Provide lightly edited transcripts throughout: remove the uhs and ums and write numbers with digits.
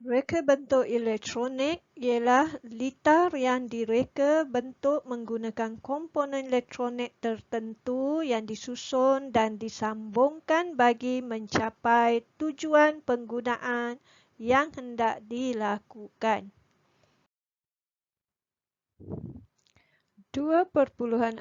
Reka bentuk elektronik ialah litar yang direka bentuk menggunakan komponen elektronik tertentu yang disusun dan disambungkan bagi mencapai tujuan penggunaan yang hendak dilakukan. 2.4.1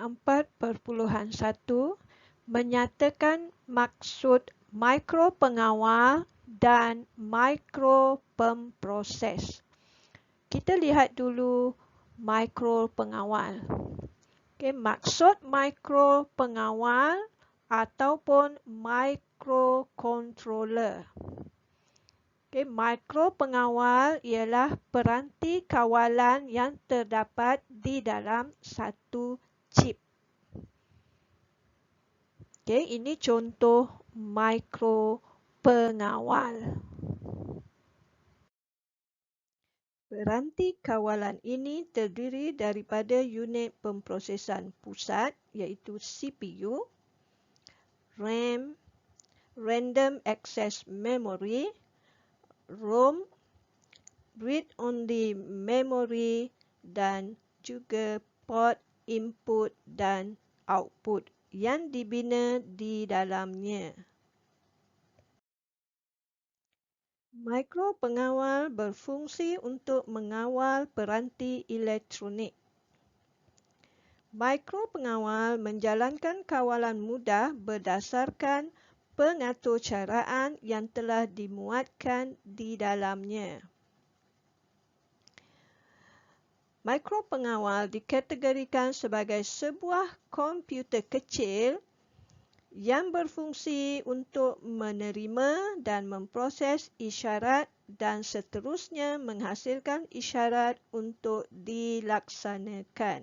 menyatakan maksud mikropengawal dan mikropemproses. Kita lihat dulu mikropengawal. Okay, maksud mikropengawal ataupun microcontroller. Okay, mikropengawal ialah peranti kawalan yang terdapat di dalam satu chip. Okay, ini contoh mikropengawal. Peranti kawalan ini terdiri daripada unit pemprosesan pusat iaitu CPU, RAM, Random Access Memory, ROM, Read-Only Memory dan juga port input dan output yang dibina di dalamnya. Mikropengawal berfungsi untuk mengawal peranti elektronik. Mikropengawal menjalankan kawalan mudah berdasarkan pengaturcaraan yang telah dimuatkan di dalamnya. Mikropengawal dikategorikan sebagai sebuah komputer kecil yang berfungsi untuk menerima dan memproses isyarat dan seterusnya menghasilkan isyarat untuk dilaksanakan.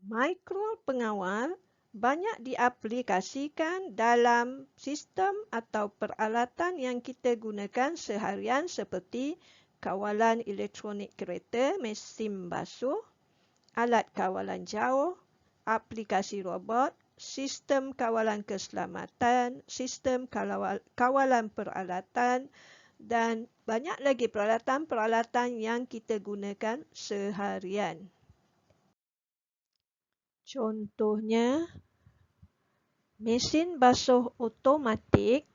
Mikropengawal banyak diaplikasikan dalam sistem atau peralatan yang kita gunakan seharian seperti kawalan elektronik kereta, mesin basuh, alat kawalan jauh, aplikasi robot, sistem kawalan keselamatan, sistem kawalan peralatan dan banyak lagi peralatan-peralatan yang kita gunakan seharian. Contohnya, mesin basuh automatik,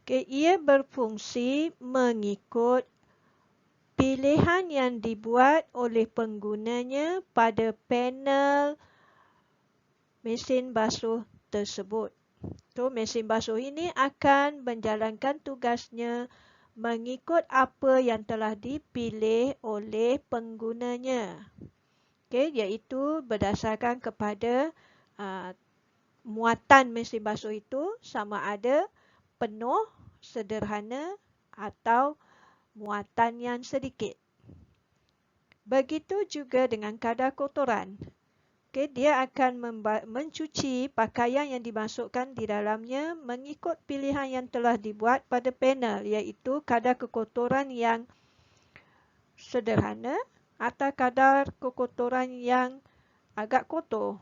ia berfungsi mengikut pilihan yang dibuat oleh penggunanya pada panel mesin basuh tersebut. Mesin basuh ini akan menjalankan tugasnya mengikut apa yang telah dipilih oleh penggunanya. Iaitu berdasarkan kepada muatan mesin basuh itu sama ada penuh, sederhana atau muatan yang sedikit. Begitu juga dengan kadar kotoran. Dia akan mencuci pakaian yang dimasukkan di dalamnya mengikut pilihan yang telah dibuat pada panel, iaitu kadar kekotoran yang sederhana atau kadar kekotoran yang agak kotor.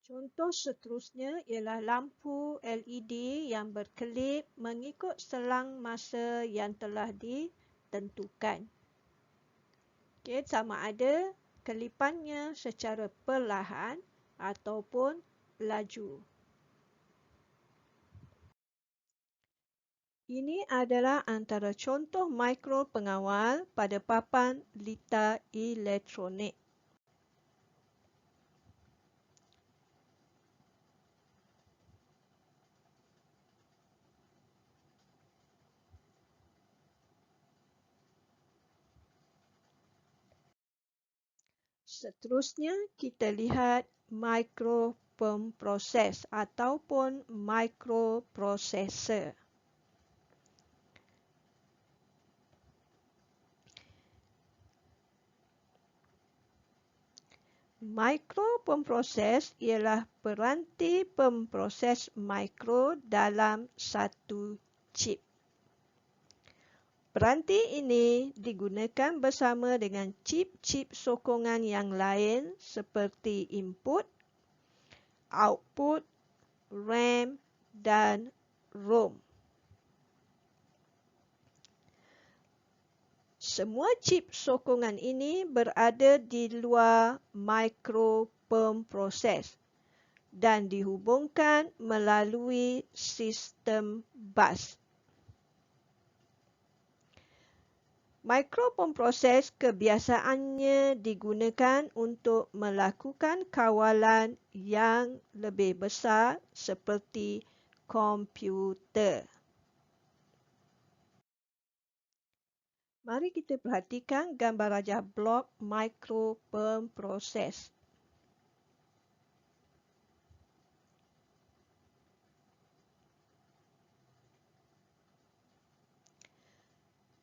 Contoh seterusnya ialah lampu LED yang berkelip mengikut selang masa yang telah ditentukan. Sama ada kelipannya secara perlahan ataupun laju. Ini adalah antara contoh mikropengawal pada papan litar elektronik. Seterusnya kita lihat mikropemproses ataupun microprocessor. Mikropemproses ialah peranti pemproses mikro dalam satu chip. Peranti ini digunakan bersama dengan chip-chip sokongan yang lain seperti input, output, RAM, dan ROM. Semua chip sokongan ini berada di luar micropemproses dan dihubungkan melalui sistem bus. Micropemproses kebiasaannya digunakan untuk melakukan kawalan yang lebih besar seperti komputer. Mari kita perhatikan gambar rajah blok micropemproses.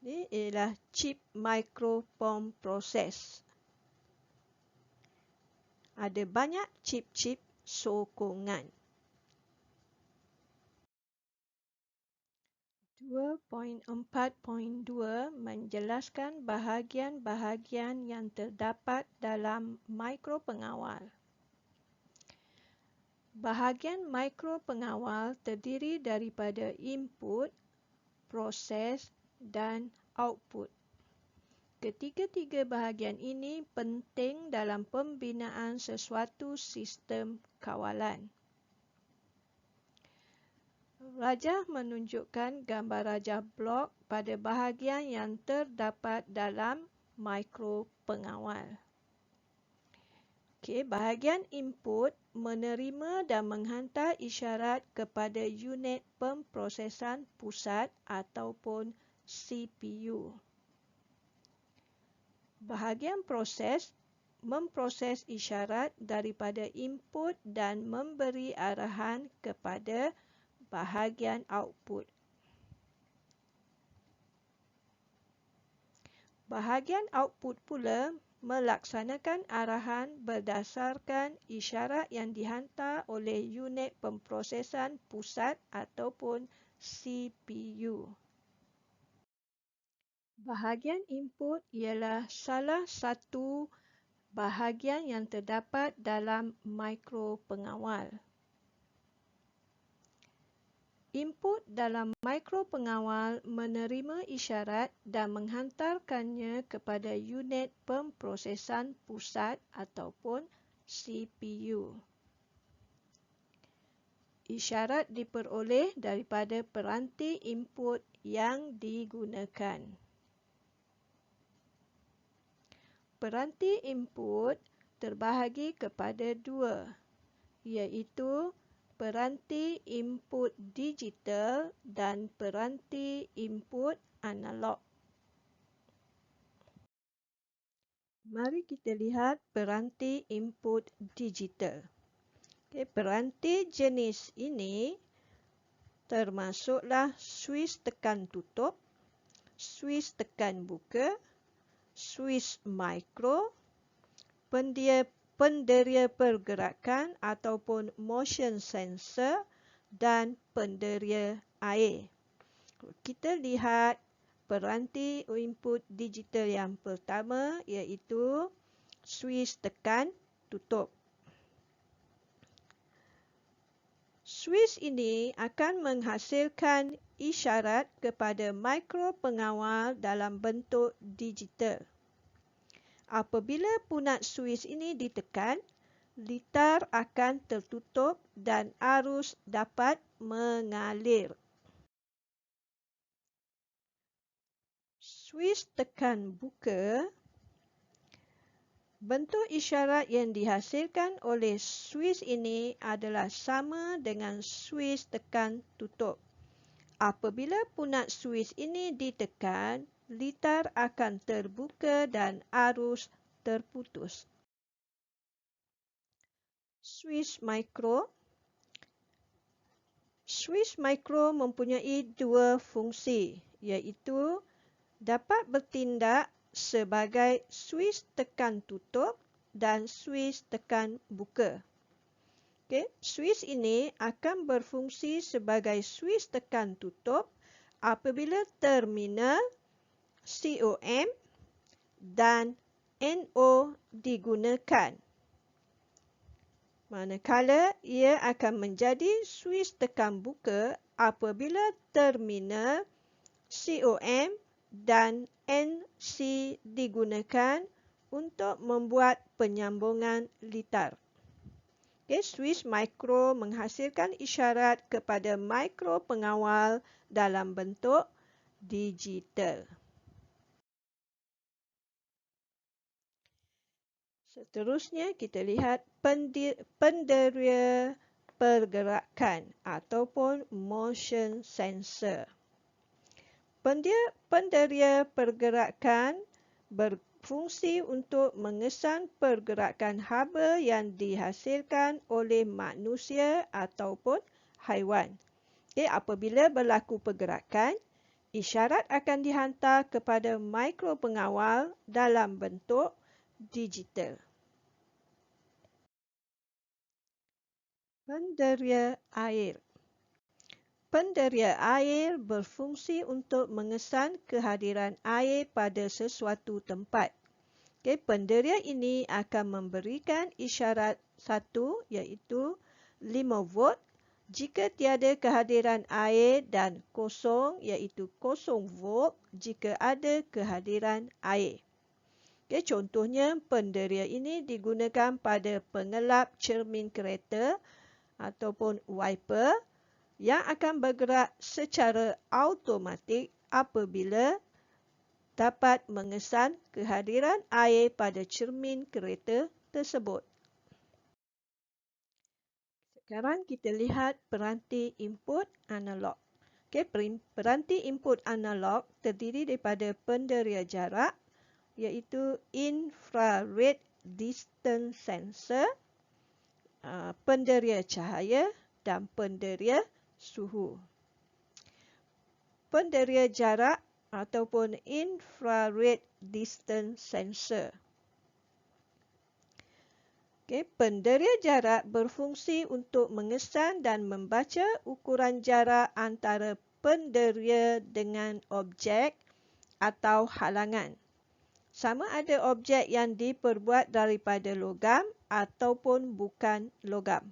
Ini ialah chip micropemproses. Ada banyak chip-chip sokongan. 2.4.2 menjelaskan bahagian-bahagian yang terdapat dalam mikropengawal. Bahagian mikropengawal terdiri daripada input, proses dan output. Ketiga-tiga bahagian ini penting dalam pembinaan sesuatu sistem kawalan. Rajah menunjukkan gambar rajah blok pada bahagian yang terdapat dalam mikropengawal. Bahagian input menerima dan menghantar isyarat kepada unit pemprosesan pusat ataupun CPU. Bahagian proses memproses isyarat daripada input dan memberi arahan kepada bahagian output. Bahagian output pula melaksanakan arahan berdasarkan isyarat yang dihantar oleh unit pemprosesan pusat ataupun CPU. Bahagian input ialah salah satu bahagian yang terdapat dalam mikropengawal. Input dalam mikropengawal menerima isyarat dan menghantarkannya kepada unit pemprosesan pusat ataupun CPU. Isyarat diperoleh daripada peranti input yang digunakan. Peranti input terbahagi kepada dua, iaitu peranti input digital dan peranti input analog. Mari kita lihat peranti input digital. Peranti jenis ini termasuklah switch tekan tutup, switch tekan buka, switch mikro, penderia pergerakan ataupun motion sensor dan penderia air. Kita lihat peranti input digital yang pertama iaitu switch tekan tutup. Switch ini akan menghasilkan isyarat kepada mikropengawal dalam bentuk digital. Apabila punat switch ini ditekan, litar akan tertutup dan arus dapat mengalir. Switch tekan buka. Bentuk isyarat yang dihasilkan oleh switch ini adalah sama dengan switch tekan tutup. Apabila punat switch ini ditekan, litar akan terbuka dan arus terputus. Switch mikro. Switch mikro mempunyai dua fungsi, iaitu dapat bertindak sebagai switch tekan tutup dan switch tekan buka. Switch ini akan berfungsi sebagai switch tekan tutup apabila terminal COM dan NO digunakan. manakala ia akan menjadi suis tekan buka apabila terminal COM dan NC digunakan untuk membuat penyambungan litar. Suis mikro menghasilkan isyarat kepada mikro pengawal dalam bentuk digital. Seterusnya kita lihat penderia pergerakan ataupun motion sensor. Penderia pergerakan berfungsi untuk mengesan pergerakan haba yang dihasilkan oleh manusia ataupun haiwan. Apabila berlaku pergerakan, isyarat akan dihantar kepada mikropengawal dalam bentuk digital. Penderia air. Penderia air berfungsi untuk mengesan kehadiran air pada sesuatu tempat. Penderia ini akan memberikan isyarat satu iaitu 5 volt jika tiada kehadiran air dan kosong iaitu 0 volt jika ada kehadiran air. Contohnya penderia ini digunakan pada pengelap cermin kereta ataupun wiper yang akan bergerak secara automatik apabila dapat mengesan kehadiran air pada cermin kereta tersebut. Sekarang kita lihat peranti input analog. Peranti input analog terdiri daripada penderia jarak iaitu infrared distance sensor, penderia cahaya dan penderia suhu. Penderia jarak ataupun infrared distance sensor. Penderia jarak berfungsi untuk mengesan dan membaca ukuran jarak antara penderia dengan objek atau halangan. Sama ada objek yang diperbuat daripada logam ataupun bukan logam.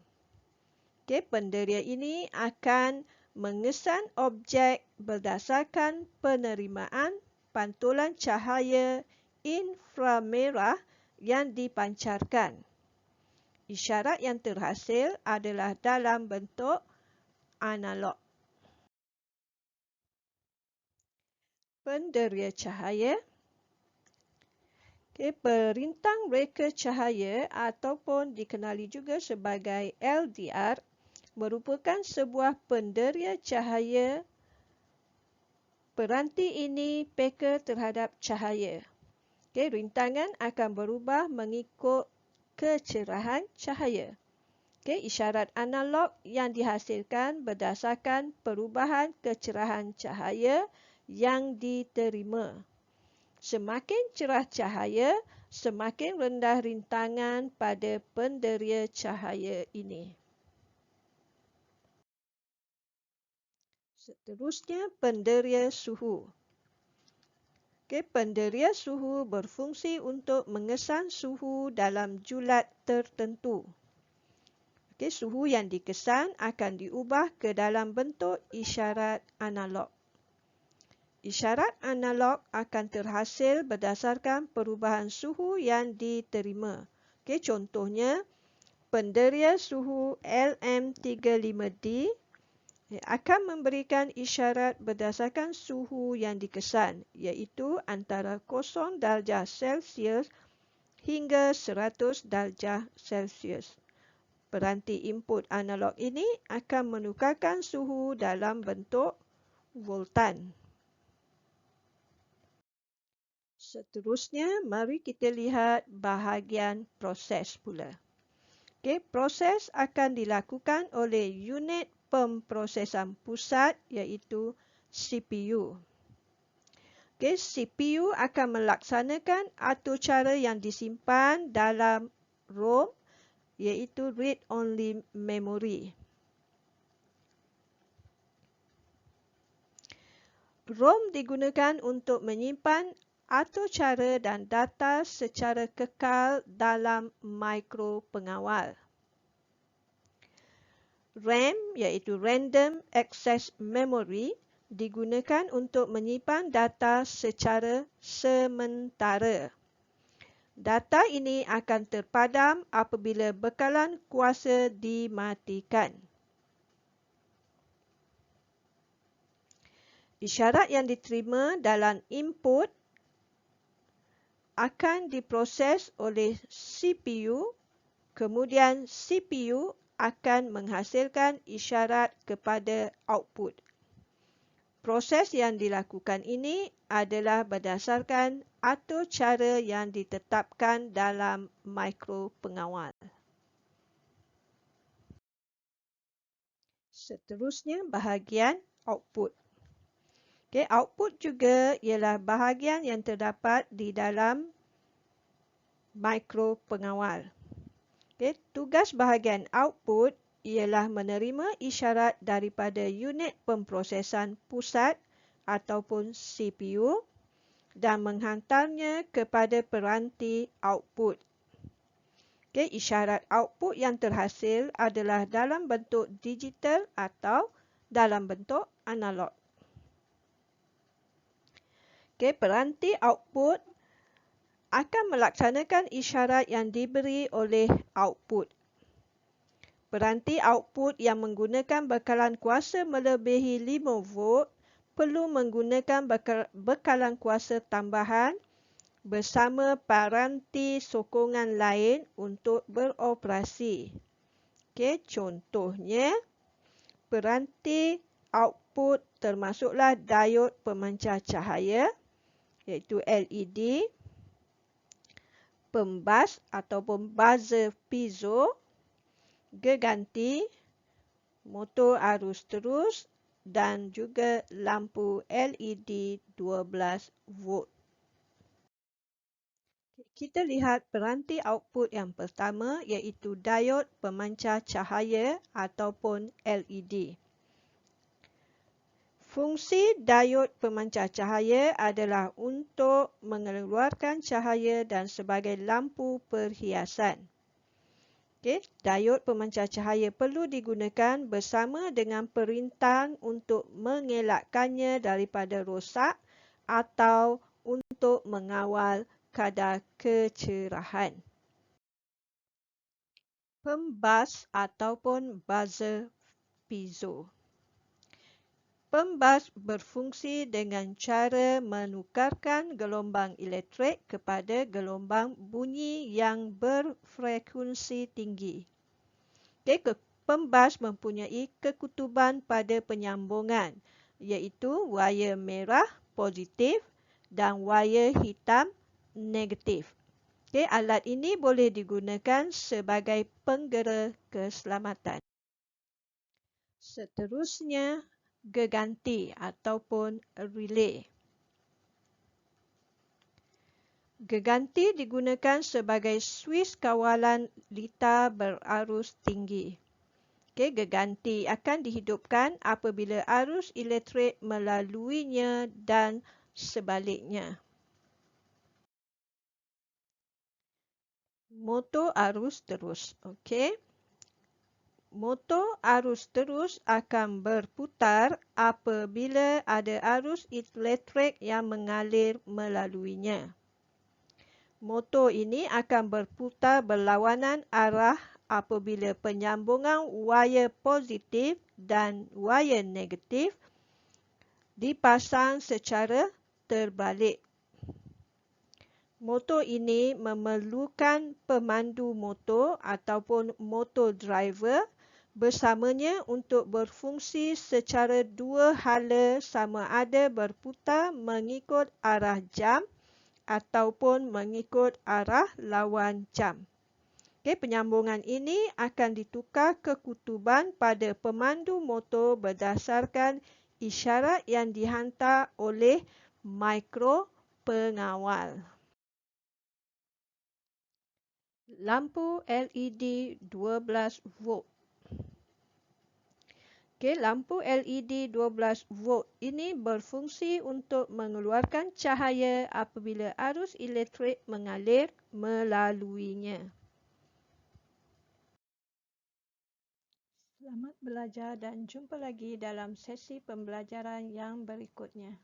Penderia ini akan mengesan objek berdasarkan penerimaan pantulan cahaya inframerah yang dipancarkan. Isyarat yang terhasil adalah dalam bentuk analog. Penderia cahaya. Perintang reka cahaya ataupun dikenali juga sebagai LDR merupakan sebuah penderia cahaya. Peranti ini peka terhadap cahaya. Rintangan akan berubah mengikut kecerahan cahaya. Isyarat analog yang dihasilkan berdasarkan perubahan kecerahan cahaya yang diterima. Semakin cerah cahaya, semakin rendah rintangan pada penderia cahaya ini. Seterusnya, penderia suhu. Penderia suhu berfungsi untuk mengesan suhu dalam julat tertentu. Suhu yang dikesan akan diubah ke dalam bentuk isyarat analog. Isyarat analog akan terhasil berdasarkan perubahan suhu yang diterima. Contohnya, penderia suhu LM35D akan memberikan isyarat berdasarkan suhu yang dikesan, iaitu antara 0 darjah Celsius hingga 100 darjah Celsius. Peranti input analog ini akan menukarkan suhu dalam bentuk voltan. Seterusnya, mari kita lihat bahagian proses pula. Proses akan dilakukan oleh unit pemprosesan pusat iaitu CPU. CPU akan melaksanakan atur cara yang disimpan dalam ROM iaitu Read Only Memory. ROM digunakan untuk menyimpan atur cara dan data secara kekal dalam mikropengawal. RAM iaitu Random Access Memory digunakan untuk menyimpan data secara sementara. Data ini akan terpadam apabila bekalan kuasa dimatikan. Isyarat yang diterima dalam input akan diproses oleh CPU, kemudian CPU akan menghasilkan isyarat kepada output. Proses yang dilakukan ini adalah berdasarkan atur cara yang ditetapkan dalam mikropengawal. Seterusnya, bahagian output. Output juga ialah bahagian yang terdapat di dalam mikropengawal. Tugas bahagian output ialah menerima isyarat daripada unit pemprosesan pusat ataupun CPU dan menghantarnya kepada peranti output. Isyarat output yang terhasil adalah dalam bentuk digital atau dalam bentuk analog. Peranti output akan melaksanakan isyarat yang diberi oleh output. Peranti output yang menggunakan bekalan kuasa melebihi 5 volt perlu menggunakan bekalan kuasa tambahan bersama peranti sokongan lain untuk beroperasi. Contohnya, peranti output termasuklah diod pemancar cahaya iaitu LED, pembas ataupun buzzer piezo, geganti, motor arus terus dan juga lampu LED 12 volt. Kita lihat peranti output yang pertama iaitu diod pemancar cahaya ataupun LED. Fungsi diod pemancar cahaya adalah untuk mengeluarkan cahaya dan sebagai lampu perhiasan. Diod pemancar cahaya perlu digunakan bersama dengan perintang untuk mengelakkannya daripada rosak atau untuk mengawal kadar kecerahan. Pembas ataupun buzzer piezo. Pembas berfungsi dengan cara menukarkan gelombang elektrik kepada gelombang bunyi yang berfrekuensi tinggi. Pembas mempunyai kekutuban pada penyambungan, iaitu wayar merah positif dan wayar hitam negatif. Alat ini boleh digunakan sebagai penggera keselamatan. Seterusnya, geganti ataupun relay. Geganti digunakan sebagai suis kawalan lita berarus tinggi. Geganti akan dihidupkan apabila arus elektrik melaluinya dan sebaliknya. Motor arus terus. Motor arus terus akan berputar apabila ada arus elektrik yang mengalir melaluinya. Motor ini akan berputar berlawanan arah apabila penyambungan wayar positif dan wayar negatif dipasang secara terbalik. Motor ini memerlukan pemandu motor ataupun motor driver bersamanya untuk berfungsi secara dua hala sama ada berputar mengikut arah jam ataupun mengikut arah lawan jam. Penyambungan ini akan ditukar kekutuban pada pemandu motor berdasarkan isyarat yang dihantar oleh mikropengawal. Lampu LED 12 volt. Lampu LED 12 volt ini berfungsi untuk mengeluarkan cahaya apabila arus elektrik mengalir melaluinya. Selamat belajar dan jumpa lagi dalam sesi pembelajaran yang berikutnya.